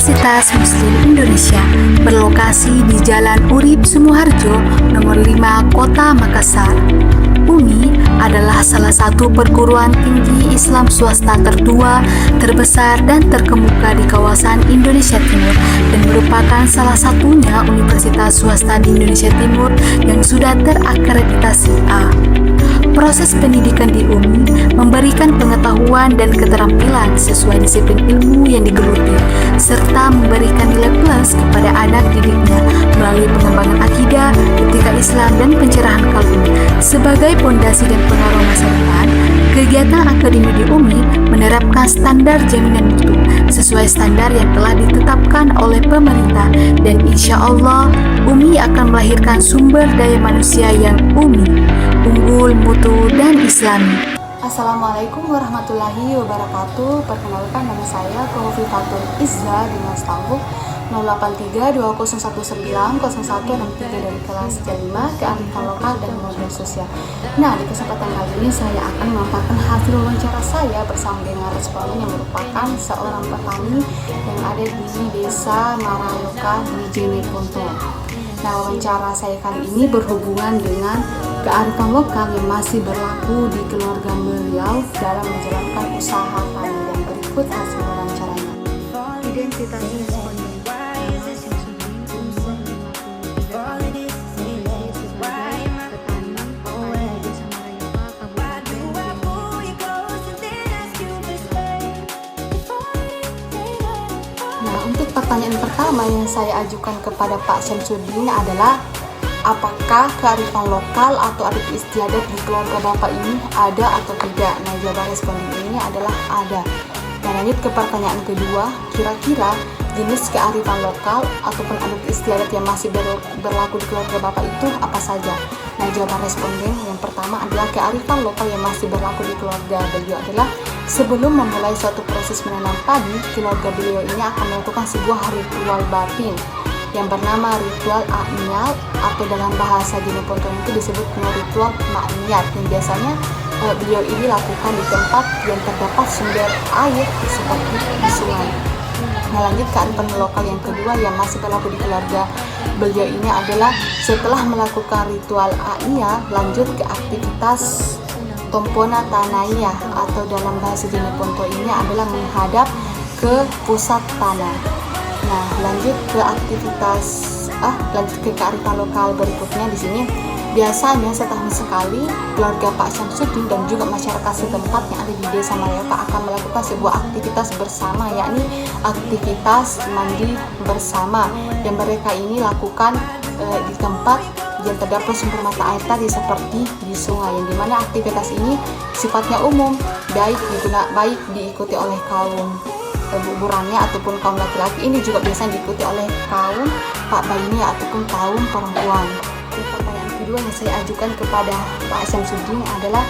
Universitas Muslim Indonesia berlokasi di Jalan Urip Sumoharjo, nomor 5, Kota Makassar. UMI adalah salah satu perguruan tinggi Islam swasta tertua, terbesar, dan terkemuka di kawasan Indonesia Timur dan merupakan salah satunya universitas swasta di Indonesia Timur yang sudah terakreditasi A. Proses pendidikan di UMI memberikan pengetahuan dan keterampilan sesuai disiplin ilmu yang digeluti, serta memberikan nilai plus kepada anak didiknya melalui pengembangan akidah, etika Islam, dan pencerahan kalbu. Sebagai pondasi dan pengaruh masa depan, kegiatan akademi di UMI menerapkan standar jaminan mutu sesuai standar yang telah ditetapkan oleh pemerintah, dan insya Allah UMI akan melahirkan sumber daya manusia yang unggul, mutu, dan islami. Assalamualaikum warahmatullahi wabarakatuh. Perkenalkan, nama saya Khofifatul Izza dengan stabuk 08320190163 dari kelas J5 Kearifan Lokal dan Modal Sosial. Nah, di kesempatan kali ini saya akan memaparkan hasil wawancara saya bersama dengan responden yang merupakan seorang petani yang ada di Desa Marayoka di Jeneponto. Nah, wawancara saya kali ini berhubungan dengan kearifan lokal yang masih berlaku di keluarga beliau dalam menjalankan usaha tani, dan berikut hasil wawancaranya. Identitas responden pertanyaan pertama yang saya ajukan kepada Pak Syamsuddin adalah, apakah kearifan lokal atau adat istiadat di keluarga Bapak ini ada atau tidak? Nah, jawaban responden ini adalah ada. Dan lanjut ke pertanyaan kedua, kira-kira jenis kearifan lokal ataupun adat istiadat yang masih berlaku di keluarga Bapak itu apa saja? Nah, jawaban responden yang pertama adalah kearifan lokal yang masih berlaku di keluarga beliau adalah sebelum memulai suatu proses menanam padi, keluarga beliau ini akan melakukan sebuah ritual batin yang bernama ritual a'niyat, atau dalam bahasa Jeneponto itu disebut ritual ma'niyat, yang biasanya beliau ini lakukan di tempat yang terdapat sumber air seperti di sungai. Nah, lanjut kearifan lokal yang kedua yang masih berlaku di keluarga beliau ini adalah setelah melakukan ritual a'niyat, lanjut ke aktivitas Tompona Tanaya, atau dalam bahasa Jeneponto ini adalah menghadap ke pusat tanah. Nah, lanjut ke kearifan lokal berikutnya di sini. Biasanya setahun sekali keluarga Pak Syamsuddin dan juga masyarakat setempat yang ada di Desa Marayoka akan melakukan sebuah aktivitas bersama, yakni aktivitas mandi bersama yang mereka ini lakukan di tempat yang terdapat sumber mata air tadi seperti di sungai, yang dimana aktivitas ini sifatnya umum, baik diikuti oleh kaum buburannya ataupun kaum laki-laki. Ini juga biasanya diikuti oleh kaum Pak Baini ataupun kaum perempuan. Pertanyaan kedua yang saya ajukan kepada Pak Syamsuddin adalah,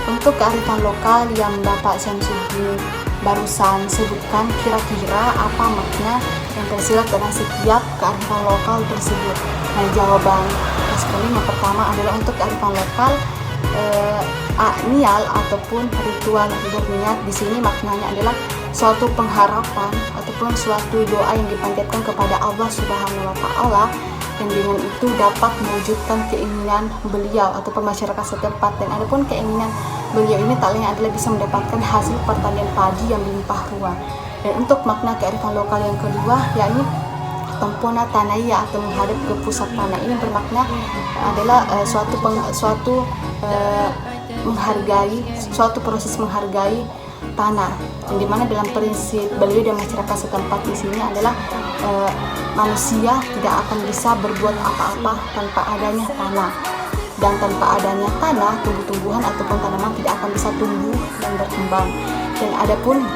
untuk kearifan lokal yang Bapak Syamsuddin barusan sebutkan, kira-kira apa makna yang tersirat dalam setiap kearifan lokal tersebut? Nah, jawaban responden yang pertama adalah untuk kearifan lokal a'niyal ataupun ritual berniat di sini maknanya adalah suatu pengharapan ataupun suatu doa yang dipanjatkan kepada Allah Subhanahu wa Ta'ala, yang dengan itu dapat mewujudkan keinginan beliau ataupun masyarakat setempat. Dan adapun keinginan beliau ini tak lain adalah bisa mendapatkan hasil pertanian padi yang melimpah ruah. Dan untuk makna kearifan lokal yang kedua, yakni Tompona Tanaya atau menghadap ke pusat tanah, ini bermakna adalah suatu proses menghargai tanah, yang dimana dalam prinsip beliau dan masyarakat setempat di sini adalah manusia tidak akan bisa berbuat apa-apa tanpa adanya tanah, dan tanpa adanya tanah tumbuh-tumbuhan ataupun tanaman tidak akan bisa tumbuh dan berkembang. Dan adapun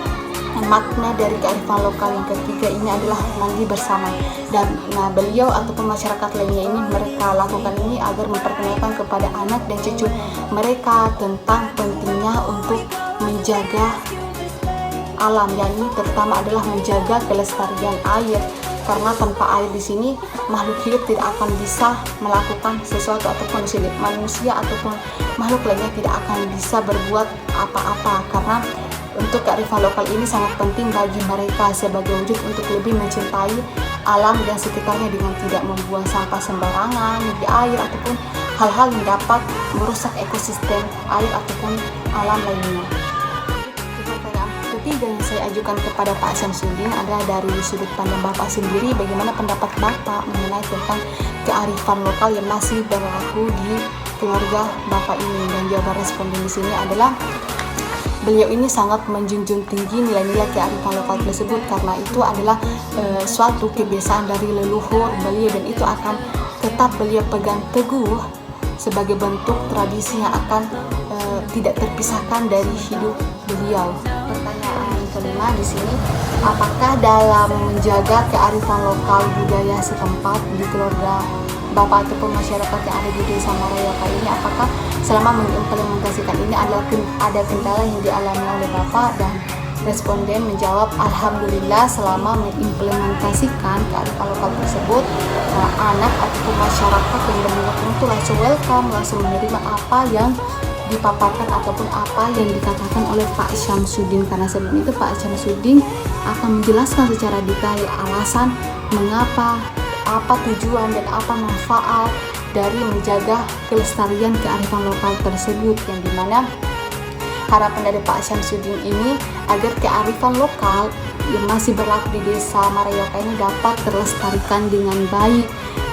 makna dari kearifan lokal yang ketiga ini adalah mandi bersama, dan beliau ataupun masyarakat lainnya ini mereka lakukan ini agar memperkenalkan kepada anak dan cucu mereka tentang pentingnya untuk menjaga alam, yakni terutama adalah menjaga kelestarian air, karena tanpa air di sini makhluk hidup tidak akan bisa melakukan sesuatu, ataupun manusia ataupun makhluk lainnya tidak akan bisa berbuat apa-apa, karena Untuk kearifan lokal ini sangat penting bagi mereka sebagai wujud untuk lebih mencintai alam dan sekitarnya dengan tidak membuang sampah sembarangan di air ataupun hal-hal yang dapat merusak ekosistem air ataupun alam lainnya. Pertanyaan ketiga yang saya ajukan kepada Pak Syamsuddin adalah dari sudut pandang Bapak sendiri, bagaimana pendapat Bapak mengenai tentang kearifan lokal yang masih berlaku di keluarga Bapak ini? Dan jawaban responden di sini adalah beliau ini sangat menjunjung tinggi nilai-nilai kearifan lokal tersebut karena itu adalah suatu kebiasaan dari leluhur beliau dan itu akan tetap beliau pegang teguh sebagai bentuk tradisi yang akan tidak terpisahkan dari hidup beliau. Pertanyaan kelima di sini, apakah dalam menjaga kearifan lokal budaya setempat di keluarga Bapak ataupun masyarakat yang ada di Desa Marayoka ini, apakah selama mengimplementasikan ini ada kendala yang dialami oleh Bapak? Dan responden menjawab, alhamdulillah selama mengimplementasikan kearifan lokal tersebut, anak ataupun masyarakat yang berminat itu langsung welcome, langsung menerima apa yang dipaparkan ataupun apa yang dikatakan oleh Pak Syamsuddin, karena sebelum itu Pak Syamsuddin akan menjelaskan secara detail alasan mengapa, apa tujuan dan apa manfaat dari menjaga kelestarian kearifan lokal tersebut, yang dimana harapan dari Pak Syamsuddin ini agar kearifan lokal yang masih berlaku di Desa Marayoka ini dapat terlestarikan dengan baik,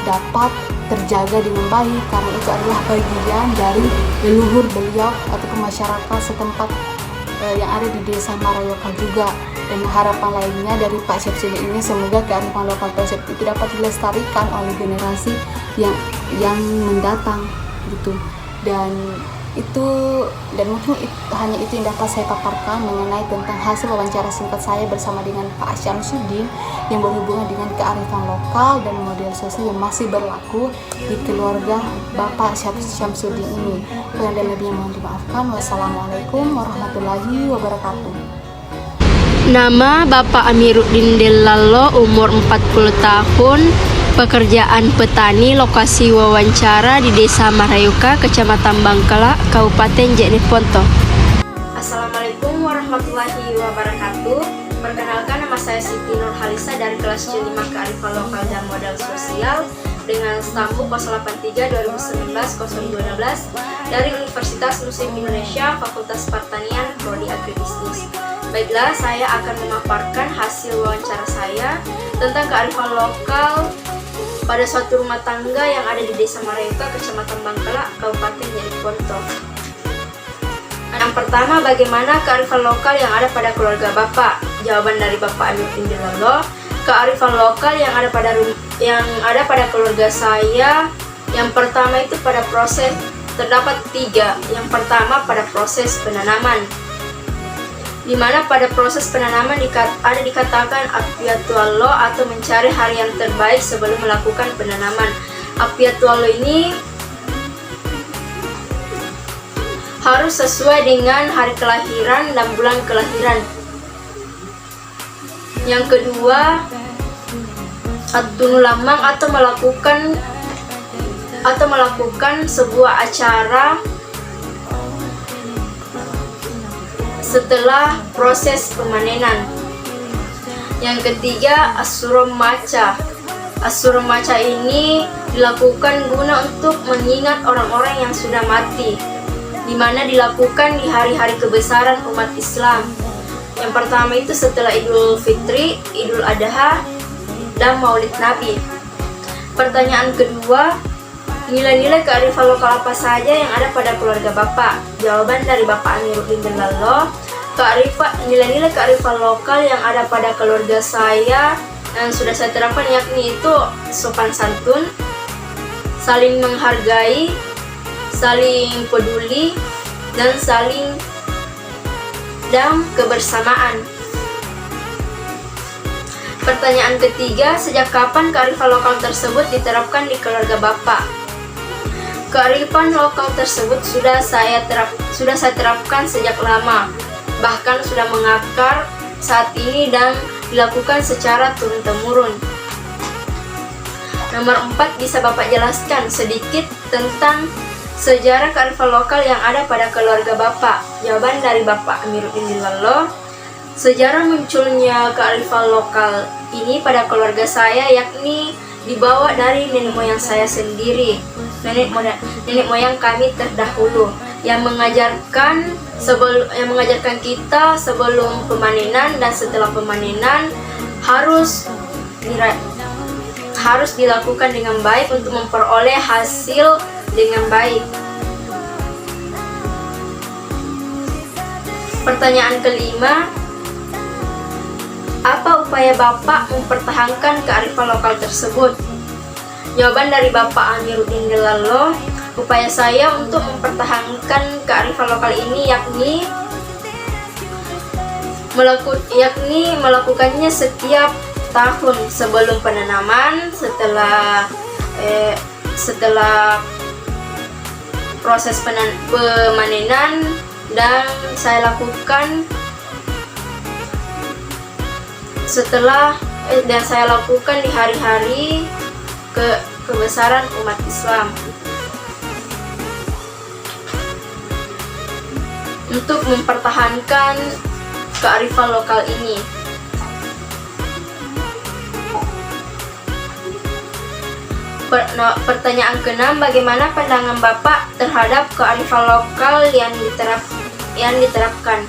dapat terjaga dengan baik, karena itu adalah bagian dari leluhur beliau ataupun masyarakat setempat yang ada di Desa Marayoka juga. Dan harapan lainnya dari Pak Syamsuddin ini, semoga kearifan lokal tersebut itu dapat dilestarikan oleh generasi yang mendatang gitu. Dan mungkin hanya itu yang dapat saya paparkan mengenai tentang hasil wawancara singkat saya bersama dengan Pak Syamsuddin yang berhubungan dengan kearifan lokal dan model sosial yang masih berlaku di keluarga Bapak Syamsuddin ini. Kurang dan lebihnya mohon dimaafkan. Wassalamualaikum warahmatullahi wabarakatuh. Nama Bapak Amiruddin Dellallo, umur 40 tahun, pekerjaan petani, lokasi wawancara di Desa Marayoka, Kecamatan Bangkala, Kabupaten Jeneponto. Assalamualaikum warahmatullahi wabarakatuh. Perkenalkan, nama saya Siti Nurhalisa dari kelas C5 Kearifan Lokal dan Modal Sosial dengan stampu 083 2019 012 dari Universitas Muslim Indonesia, Fakultas Pertanian, Prodi Agribisnis. Baiklah, saya akan memaparkan hasil wawancara saya tentang kearifan lokal pada suatu rumah tangga yang ada di Desa Marayoka, Kecamatan Bangkala, Kabupaten Jeneponto. Yang pertama, bagaimana kearifan lokal yang ada pada keluarga Bapak? Jawaban dari Bapak Amiruddin Dellallo, kearifan lokal yang ada pada keluarga saya, yang pertama itu pada proses, terdapat 3. Yang pertama pada proses penanaman, di mana pada proses penanaman ada dikatakan Aqiyatullah atau mencari hari yang terbaik sebelum melakukan penanaman. Aqiyatullah ini harus sesuai dengan hari kelahiran dan bulan kelahiran. Yang kedua, Ad-Dunulamang atau melakukan sebuah acara setelah proses pemanenan. Yang ketiga, As-Suram Maca. As-Suram Maca ini dilakukan guna untuk mengingat orang-orang yang sudah mati, di mana dilakukan di hari-hari kebesaran umat Islam. Yang pertama itu setelah Idul Fitri, Idul Adha, dan Maulid Nabi. Pertanyaan kedua, nilai-nilai kearifan lokal apa saja yang ada pada keluarga Bapak? Jawaban dari Bapak Amiruddin Dellallo, nilai-nilai kearifan lokal yang ada pada keluarga saya yang sudah saya terapkan yakni itu sopan santun, saling menghargai, saling peduli, dan kebersamaan. Pertanyaan ketiga, sejak kapan kearifan lokal tersebut diterapkan di keluarga Bapak? Kearifan lokal tersebut sudah saya terapkan sejak lama, bahkan sudah mengakar saat ini dan dilakukan secara turun-temurun. Nomor 4, bisa Bapak jelaskan sedikit tentang Sejarah kearifan lokal yang ada pada keluarga Bapak. Jawaban dari Bapak Amiruddin Dillallo. Sejarah munculnya kearifan lokal ini pada keluarga saya yakni dibawa dari nenek moyang saya sendiri, nenek moyang kami terdahulu yang mengajarkan kita sebelum pemanenan dan setelah pemanenan harus dilakukan dengan baik untuk memperoleh hasil dengan baik. Pertanyaan kelima, apa upaya Bapak mempertahankan kearifan lokal tersebut? Jawaban dari Bapak Amiruddin Dillallo, upaya saya untuk mempertahankan kearifan lokal ini yakni melakukannya setiap tahun sebelum penanaman, setelah proses pemanenan, dan saya lakukan di hari-hari kebesaran umat Islam untuk mempertahankan kearifan lokal ini. Pertanyaan ke-6, bagaimana pandangan Bapak terhadap kearifan lokal yang diterapkan?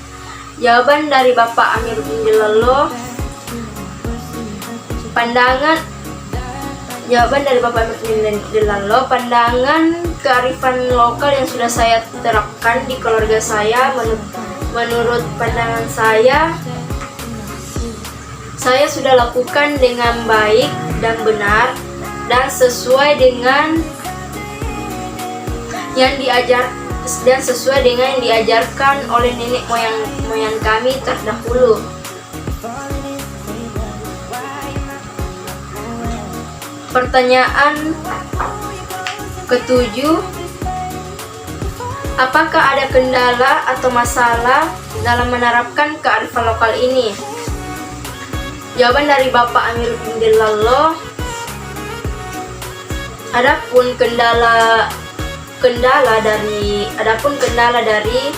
Jawaban dari Bapak Amiruddin Dillallo, pandangan kearifan lokal yang sudah saya terapkan di keluarga saya, menurut pandangan saya sudah lakukan dengan baik dan benar dan sesuai dengan yang diajarkan oleh nenek moyang kami terdahulu. Pertanyaan ke-7, apakah ada kendala atau masalah dalam menerapkan kearifan lokal ini? Jawaban dari Bapak Amiruddin Dillallo, adapun kendala dari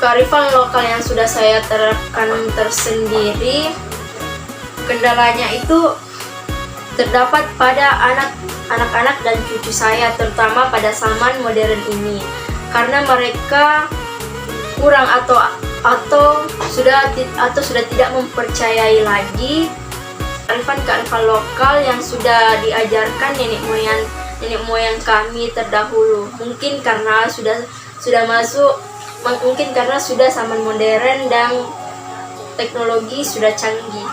kearifan lokal yang sudah saya terapkan tersendiri, kendalanya itu terdapat pada anak-anak dan cucu saya, terutama pada zaman modern ini, karena mereka kurang atau sudah tidak mempercayai lagi kearifan lokal yang sudah diajarkan nenek moyang kami terdahulu. Mungkin karena sudah zaman modern dan teknologi sudah canggih.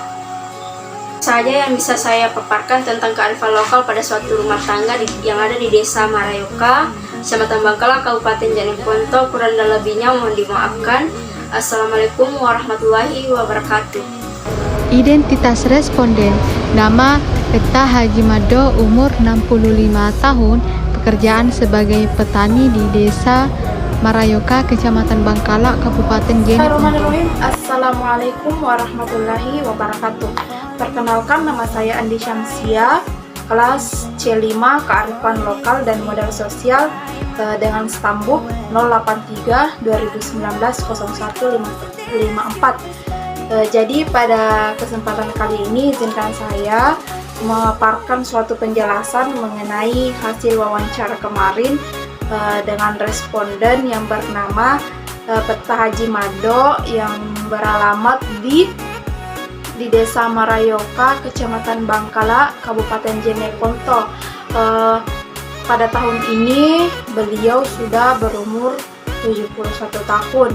Saja yang bisa saya paparkan tentang kearifan lokal pada suatu rumah tangga yang ada di Desa Marayoka, Kecamatan Bangkala, Kabupaten Jeneponto. Kurang dan lebihnya mohon dimaafkan. Assalamualaikum warahmatullahi wabarakatuh. Identitas responden, nama Peta Haji Mado, umur 65 tahun, pekerjaan sebagai petani di Desa Marayoka, Kecamatan Bangkala, Kabupaten Jeneponto. Assalamualaikum warahmatullahi wabarakatuh. Perkenalkan, nama saya Andi Syamsia, kelas C5 Kearifan Lokal dan Modal Sosial dengan stambuk 083 2019 0154. Jadi pada kesempatan kali ini izinkan saya memaparkan suatu penjelasan mengenai hasil wawancara kemarin dengan responden yang bernama Peta Haji Mado yang beralamat di Desa Marayoka, Kecamatan Bangkala, Kabupaten Jeneponto. Pada tahun ini beliau sudah berumur 71 tahun.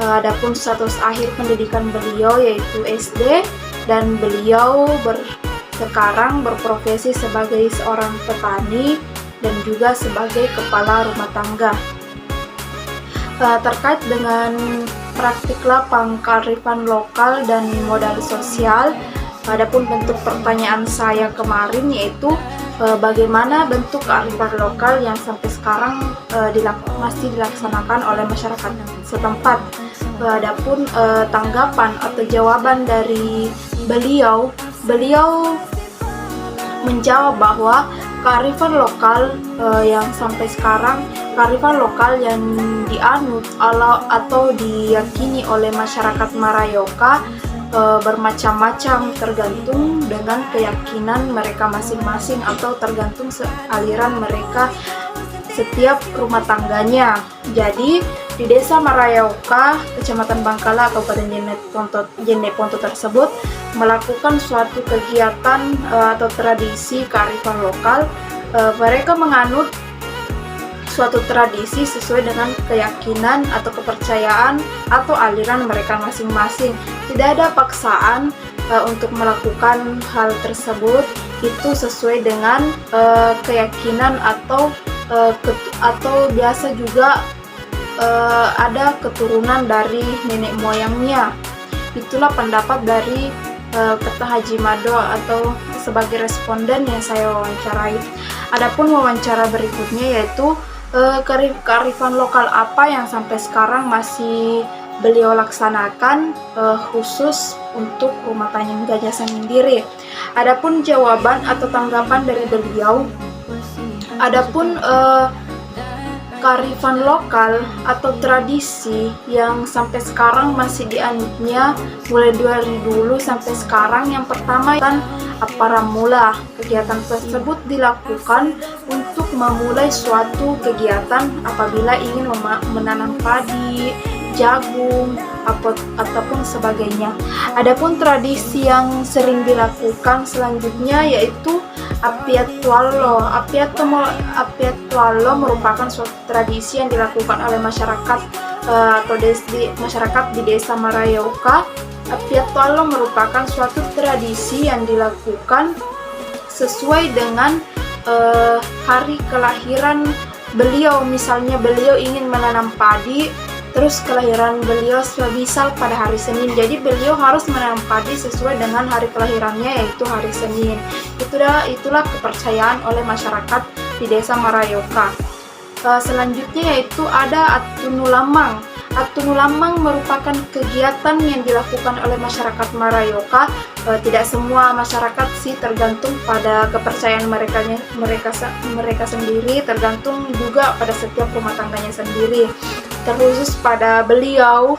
Adapun status akhir pendidikan beliau yaitu SD, dan beliau sekarang berprofesi sebagai seorang petani dan juga sebagai kepala rumah tangga. Terkait dengan praktik lapang kearifan lokal dan modal sosial, adapun bentuk pertanyaan saya kemarin yaitu bagaimana bentuk kearifan lokal yang sampai sekarang masih dilaksanakan oleh masyarakat setempat. Adapun tanggapan atau jawaban dari beliau menjawab bahwa kearifan lokal yang sampai sekarang, kearifan lokal yang dianut atau diyakini oleh masyarakat Marayoka bermacam-macam, tergantung dengan keyakinan mereka masing-masing atau tergantung aliran mereka setiap rumah tangganya. Jadi di Desa Marayoka, Kecamatan Bangkala, Kabupaten Jeneponto tersebut melakukan suatu kegiatan atau tradisi kearifan lokal. Mereka menganut suatu tradisi sesuai dengan keyakinan atau kepercayaan atau aliran mereka masing-masing. Tidak ada paksaan untuk melakukan hal tersebut, itu sesuai dengan keyakinan atau biasa juga ada keturunan dari nenek moyangnya. Itulah pendapat dari Peta Haji Mado atau sebagai responden yang saya wawancarai. Adapun wawancara berikutnya yaitu kearifan lokal apa yang sampai sekarang masih beliau laksanakan khusus untuk rumah tangga Gajah sendiri. Adapun jawaban atau tanggapan dari beliau, adapun kearifan lokal atau tradisi yang sampai sekarang masih dianutnya mulai dari dulu sampai sekarang, yang pertama kan Aparamula. Kegiatan tersebut dilakukan untuk memulai suatu kegiatan apabila ingin menanam padi, jagung, ataupun sebagainya. Adapun tradisi yang sering dilakukan selanjutnya yaitu Apiatualo. Apiatualo merupakan suatu tradisi yang dilakukan oleh masyarakat masyarakat di Desa Marayoka. Apiatualo merupakan suatu tradisi yang dilakukan sesuai dengan hari kelahiran beliau. Misalnya beliau ingin menanam padi, terus kelahiran beliau semisal pada hari Senin, jadi beliau harus menanam padi sesuai dengan hari kelahirannya yaitu hari Senin. Itulah kepercayaan oleh masyarakat di Desa Marayoka. Selanjutnya yaitu ada Atunulamang. Atunulamang merupakan kegiatan yang dilakukan oleh masyarakat Marayoka. Tidak semua masyarakat sih, tergantung pada kepercayaan mereka sendiri, tergantung juga pada setiap rumah tangganya sendiri. Terkhusus pada beliau,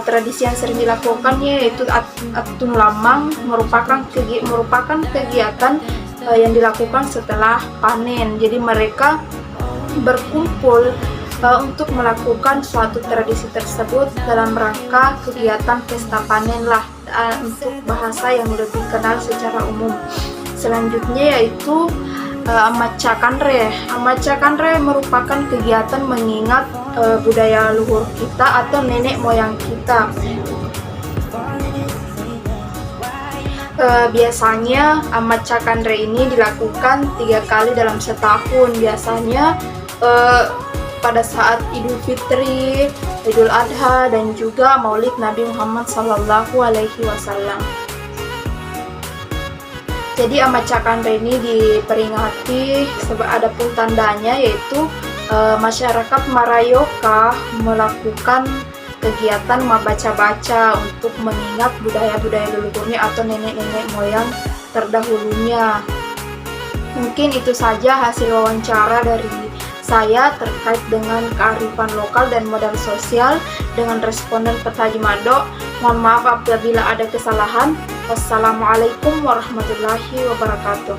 tradisi yang sering dilakukannya yaitu Atunulamang merupakan kegiatan yang dilakukan setelah panen. Jadi mereka berkumpul untuk melakukan suatu tradisi tersebut dalam rangka kegiatan pesta panen lah, untuk bahasa yang lebih kenal secara umum. Selanjutnya yaitu Amaca Kanre. Amaca Kanre merupakan kegiatan mengingat budaya luhur kita atau nenek moyang kita. Biasanya Amaca Kanre ini dilakukan 3 kali dalam setahun. Biasanya pada saat Idul Fitri, Idul Adha, dan juga Maulid Nabi Muhammad SAW. Jadi Amaca Kanre ini diperingati ada pun tandanya, yaitu masyarakat Marayoka melakukan kegiatan membaca-baca untuk mengingat budaya-budaya leluhurnya atau nenek-nenek moyang terdahulunya. Mungkin itu saja hasil wawancara dari saya terkait dengan kearifan lokal dan modal sosial dengan responden Peta Haji Mado. Mohon maaf apabila ada kesalahan. Wassalamualaikum warahmatullahi wabarakatuh.